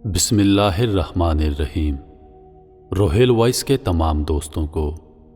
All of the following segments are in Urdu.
بسم اللہ الرحمن الرحیم۔ روہیل وائس کے تمام دوستوں کو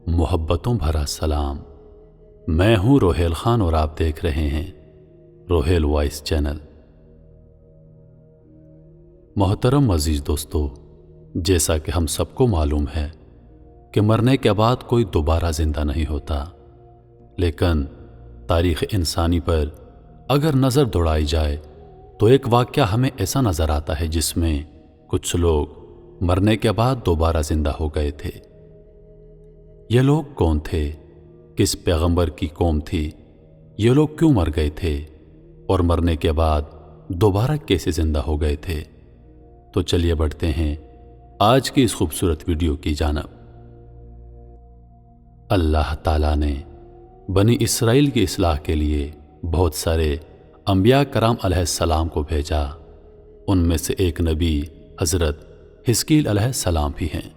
محبتوں بھرا سلام۔ میں ہوں روہیل خان اور آپ دیکھ رہے ہیں روہیل وائس چینل۔ محترم عزیز دوستو، جیسا کہ ہم سب کو معلوم ہے کہ مرنے کے بعد کوئی دوبارہ زندہ نہیں ہوتا، لیکن تاریخ انسانی پر اگر نظر دوڑائی جائے تو ایک واقعہ ہمیں ایسا نظر آتا ہے جس میں کچھ لوگ مرنے کے بعد دوبارہ زندہ ہو گئے تھے۔ یہ لوگ کون تھے؟ کس پیغمبر کی قوم تھی؟ یہ لوگ کیوں مر گئے تھے اور مرنے کے بعد دوبارہ کیسے زندہ ہو گئے تھے؟ تو چلیے بڑھتے ہیں آج کی اس خوبصورت ویڈیو کی جانب۔ اللہ تعالیٰ نے بنی اسرائیل کی اصلاح کے لیے بہت سارے انبیاء کرام علیہ السلام کو بھیجا۔ ان میں سے ایک نبی حضرت حزقیل علیہ السلام بھی ہیں۔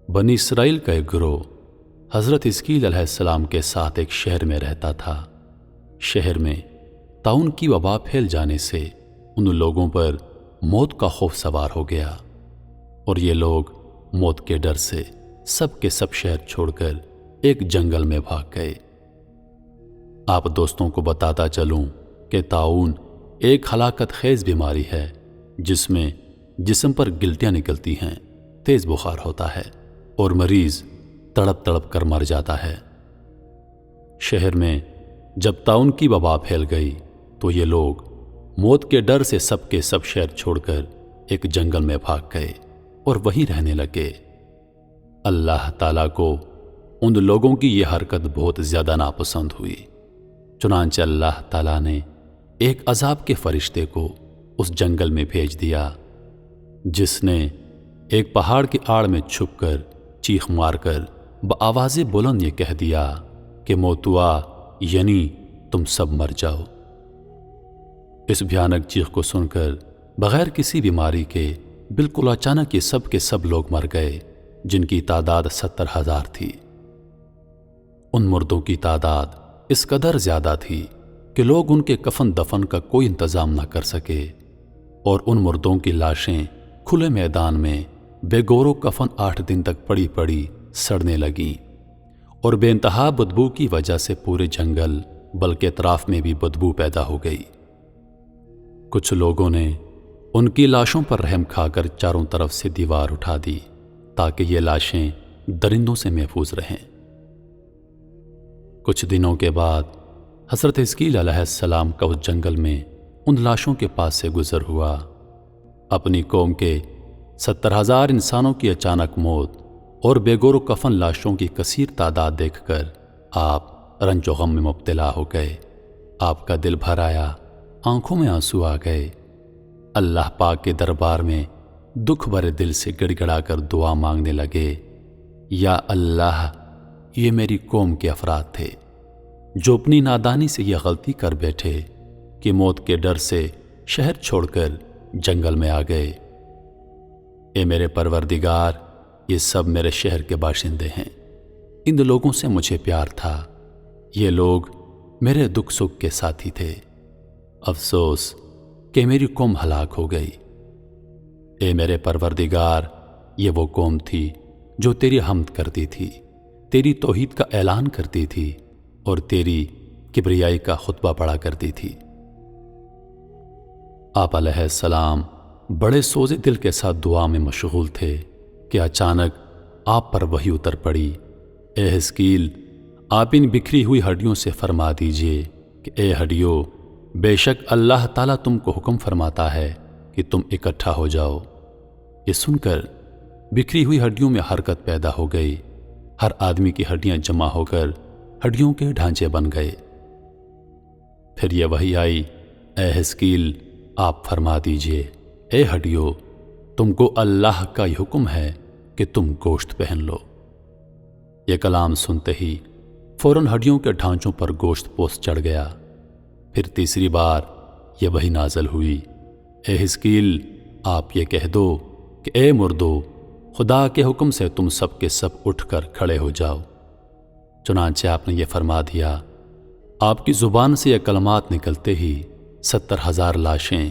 بنی اسرائیل کا ایک گروہ حضرت حزقیل علیہ السلام کے ساتھ ایک شہر میں رہتا تھا۔ شہر میں طاعون کی وبا پھیل جانے سے ان لوگوں پر موت کا خوف سوار ہو گیا، اور یہ لوگ موت کے ڈر سے سب کے سب شہر چھوڑ کر ایک جنگل میں بھاگ گئے۔ آپ دوستوں کو بتاتا چلوں کہ طاعون ایک ہلاکت خیز بیماری ہے جس میں جسم پر گلٹیاں نکلتی ہیں، تیز بخار ہوتا ہے اور مریض تڑپ تڑپ کر مر جاتا ہے۔ شہر میں جب طاعون کی وبا پھیل گئی تو یہ لوگ موت کے ڈر سے سب کے سب شہر چھوڑ کر ایک جنگل میں بھاگ گئے اور وہیں رہنے لگے۔ اللہ تعالیٰ کو ان لوگوں کی یہ حرکت بہت زیادہ ناپسند ہوئی، چنانچہ اللہ تعالیٰ نے ایک عذاب کے فرشتے کو اس جنگل میں بھیج دیا، جس نے ایک پہاڑ کی آڑ میں چھپ کر چیخ مار کر بآواز بلند یہ کہہ دیا کہ موتوا، یعنی تم سب مر جاؤ۔ اس بھیانک چیخ کو سن کر بغیر کسی بیماری کے بالکل اچانک یہ سب کے سب لوگ مر گئے، جن کی تعداد 70,000 تھی۔ ان مردوں کی تعداد اس قدر زیادہ تھی کہ لوگ ان کے کفن دفن کا کوئی انتظام نہ کر سکے، اور ان مردوں کی لاشیں کھلے میدان میں بے گور و کفن 8 دن تک پڑی پڑی سڑنے لگیں، اور بے انتہا بدبو کی وجہ سے پورے جنگل بلکہ اطراف میں بھی بدبو پیدا ہو گئی۔ کچھ لوگوں نے ان کی لاشوں پر رحم کھا کر چاروں طرف سے دیوار اٹھا دی تاکہ یہ لاشیں درندوں سے محفوظ رہیں۔ کچھ دنوں کے بعد حضرت حزقیل علیہ السلام کا اس جنگل میں ان لاشوں کے پاس سے گزر ہوا۔ اپنی قوم کے 70,000 انسانوں کی اچانک موت اور بے گور و کفن لاشوں کی کثیر تعداد دیکھ کر آپ رنج و غم میں مبتلا ہو گئے۔ آپ کا دل بھر آیا، آنکھوں میں آنسو آ گئے۔ اللہ پاک کے دربار میں دکھ بھرے دل سے گڑ گڑا کر دعا مانگنے لگے، یا اللہ، یہ میری قوم کے افراد تھے جو اپنی نادانی سے یہ غلطی کر بیٹھے کہ موت کے ڈر سے شہر چھوڑ کر جنگل میں آ گئے۔ اے میرے پروردگار، یہ سب میرے شہر کے باشندے ہیں، ان لوگوں سے مجھے پیار تھا، یہ لوگ میرے دکھ سکھ کے ساتھی تھے۔ افسوس کہ میری قوم ہلاک ہو گئی۔ اے میرے پروردگار، یہ وہ قوم تھی جو تیری حمد کرتی تھی، تیری توحید کا اعلان کرتی تھی اور تیری کبریائی کا خطبہ پڑھا کرتی تھی۔ آپ علیہ السلام بڑے سوزے دل کے ساتھ دعا میں مشغول تھے کہ اچانک آپ پر وحی اتر پڑی، اے حزقیل، آپ ان بکھری ہوئی ہڈیوں سے فرما دیجئے کہ اے ہڈیوں، بے شک اللہ تعالیٰ تم کو حکم فرماتا ہے کہ تم اکٹھا ہو جاؤ۔ یہ سن کر بکھری ہوئی ہڈیوں میں حرکت پیدا ہو گئی، ہر آدمی کی ہڈیاں جمع ہو کر ہڈیوں کے ڈھانچے بن گئے۔ پھر یہ وحی آئی، اے حزقیل، آپ فرما دیجئے، اے ہڈیوں، تم کو اللہ کا یہ حکم ہے کہ تم گوشت پہن لو۔ یہ کلام سنتے ہی فوراً ہڈیوں کے ڈھانچوں پر گوشت پوست چڑھ گیا۔ پھر تیسری بار یہ وحی نازل ہوئی، اے حزقیل، آپ یہ کہہ دو کہ اے مردو، خدا کے حکم سے تم سب کے سب اٹھ کر کھڑے ہو جاؤ۔ چنانچہ آپ نے یہ فرما دیا۔ آپ کی زبان سے یہ کلمات نکلتے ہی 70,000 لاشیں